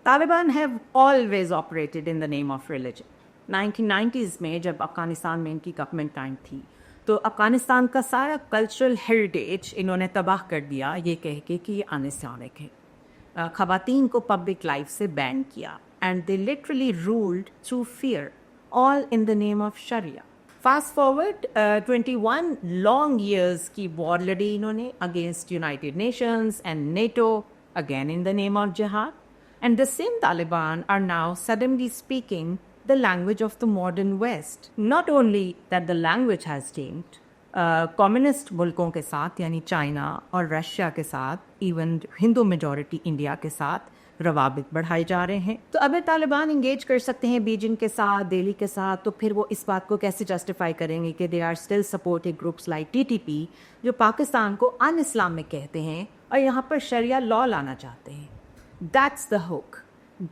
Taliban have always operated in the name of religion. 1990s में जब अफ़गानिस्तान में इनकी गवर्नमेंट टाइम थी तो अफ़गानिस्तान का सारा कल्चरल हेरिटेज इन्होंने तबाह कर दिया ये कह के कि ये अनइस्लामिक है। ख़वातीन को पब्लिक लाइफ से बैन किया and they literally ruled through fear, all in the name of sharia. Fast forward 21 long years की वॉर लड़ी इन्होंने against United Nations and NATO, again in the name of jihad. And the same Taliban are now suddenly speaking the language of the modern West. Not only that the language has changed, communist मुल्कों के साथ यानी China और Russia के साथ, even Hindu majority India के साथ रवाबित बढ़ाए जा रहे हैं। तो अगर तालिबान इंगेज कर सकते हैं बीजिंग के साथ, दिल्ली के साथ, तो फिर वो इस बात को कैसे जस्टिफाई करेंगे कि they are still supporting groups like TTP जो पाकिस्तान को अन इस्लामिक कहते हैं और यहाँ पर शरिया लॉ लाना चाहते हैं। That's the hook.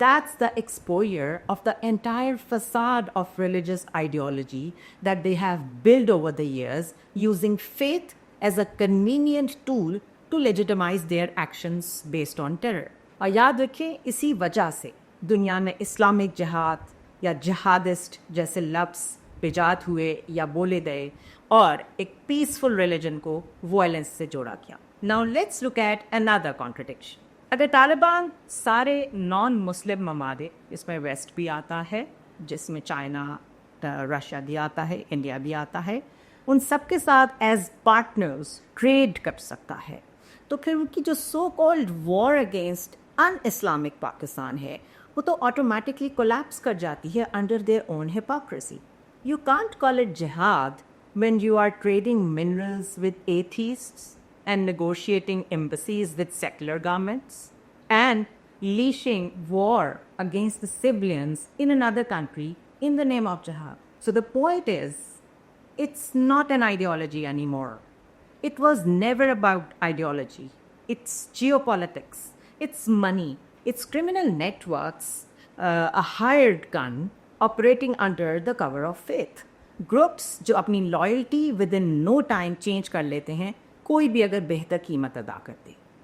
That's the exposure of the entire facade of religious ideology that they have built over the years, using faith as a convenient tool to legitimize their actions based on terror. और याद रखें, इसी वजह से दुनिया में Islamic जिहाद या जिहादिस्ट जैसे लफ्ज़ बेजात हुए या बोले गए और एक पीसफुल रिलीजन को वायलेंस से जोड़ा गया। Now let's look at another contradiction. अगर तालिबान सारे नॉन मुस्लिम ममालिक, इसमें वेस्ट भी आता है जिसमें चाइना, रशिया भी आता है, इंडिया भी आता है, उन सब के साथ एज पार्टनर्स ट्रेड कर सकता है, तो फिर उनकी जो so called war against un Islamic Pakistan है वो तो ऑटोमेटिकली कोलैप्स कर जाती है under their own hypocrisy. You can't call it जिहाद when you are trading minerals with atheists and negotiating embassies with secular governments and leashing war against the civilians in another country in the name of jihad. So the point is, it's not an ideology anymore. It was never about ideology. It's geopolitics. It's money. It's criminal networks, a hired gun operating under the cover of faith. Groups जो अपनी loyalty within no time change कर लेते हैं कोई भी अगर बेहतर कीमत अदा करते।